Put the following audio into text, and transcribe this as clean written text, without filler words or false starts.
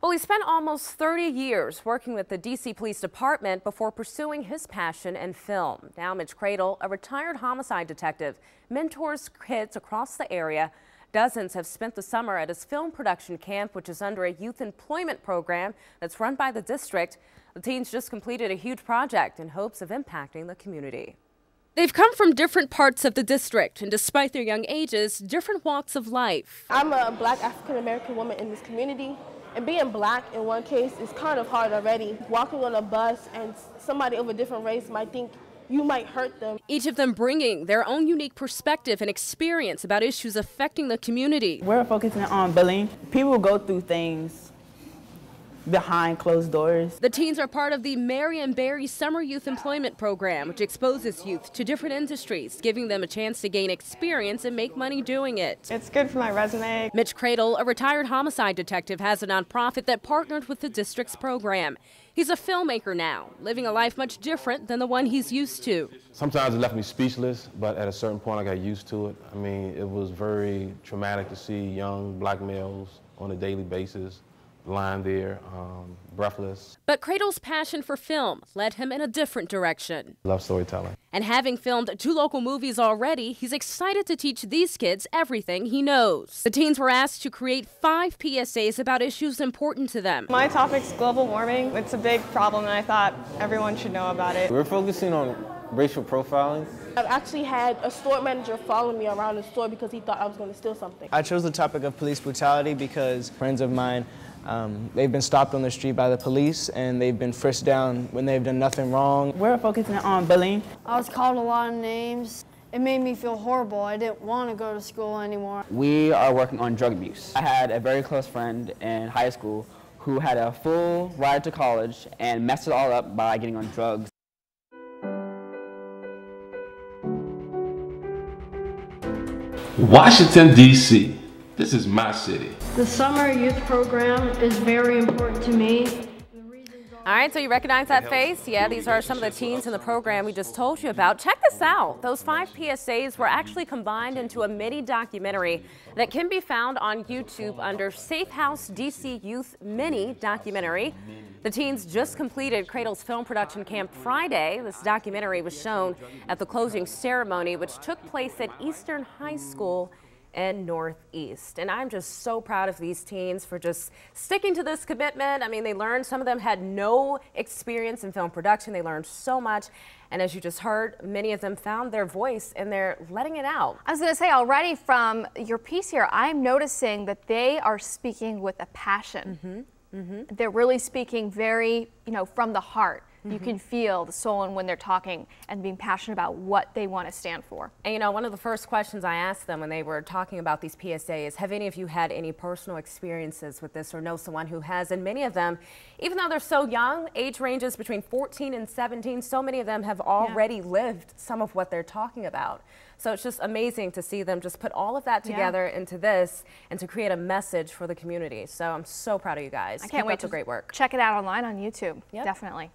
Well, he spent almost 30 years working with the D.C. Police Department before pursuing his passion in film. Now Mitch Cradle, a retired homicide detective, mentors kids across the area. Dozens have spent the summer at his film production camp, which is under a youth employment program that's run by the district. The teens just completed a huge project in hopes of impacting the community. They've come from different parts of the district, and despite their young ages, different walks of life. I'm a Black African-American woman in this community, and being Black in one case is kind of hard already. Walking on a bus and somebody of a different race might think you might hurt them. Each of them bringing their own unique perspective and experience about issues affecting the community. We're focusing on bullying. People go through things behind closed doors. The teens are part of the Marion Barry Summer Youth Employment Program, which exposes youth to different industries, giving them a chance to gain experience and make money doing it. It's good for my resume. Mitch Cradle, a retired homicide detective, has a nonprofit that partnered with the district's program. He's a filmmaker now, living a life much different than the one he's used to. Sometimes it left me speechless, but at a certain point I got used to it. I mean, it was very traumatic to see young Black males on a daily basis lying there, breathless. But Cradle's passion for film led him in a different direction. Love storytelling. And having filmed 2 local movies already, he's excited to teach these kids everything he knows. The teens were asked to create 5 PSAs about issues important to them. My topic's global warming. It's a big problem, and I thought everyone should know about it. We're focusing on racial profiling. I've actually had a store manager follow me around the store because he thought I was going to steal something. I chose the topic of police brutality because friends of mine, they've been stopped on the street by the police and they've been frisked down when they've done nothing wrong. We're focusing on bullying. I was called a lot of names. It made me feel horrible. I didn't want to go to school anymore. We are working on drug abuse. I had a very close friend in high school who had a full ride to college and messed it all up by getting on drugs. Washington, D.C. This is my city. The summer youth program is very important to me. All right, so you recognize that face? Yeah, these are some of the teens in the program we just told you about. Check this out. Those 5 PSAs were actually combined into a mini documentary that can be found on YouTube under Safe House DC Youth Mini Documentary. The teens just completed Cradle's film production camp Friday. This documentary was shown at the closing ceremony, which took place at Eastern High School and Northeast. And I'm just so proud of these teens for just sticking to this commitment. I mean, they learned, some of them had no experience in film production. They learned so much. And as you just heard, many of them found their voice and they're letting it out. I was going to say already from your piece here, I'm noticing that they are speaking with a passion. They're really speaking very, from the heart. You can feel the soul and when they're talking and being passionate about what they want to stand for. And one of the first questions I asked them when they were talking about these PSAs, have any of you had any personal experiences with this or know someone who has? And many of them, even though they're so young, age ranges between 14 and 17, so many of them have already lived some of what they're talking about. So it's just amazing to see them just put all of that together into this and to create a message for the community. So I'm so proud of you guys. I can't wait to great work. Check it out online on YouTube. Definitely.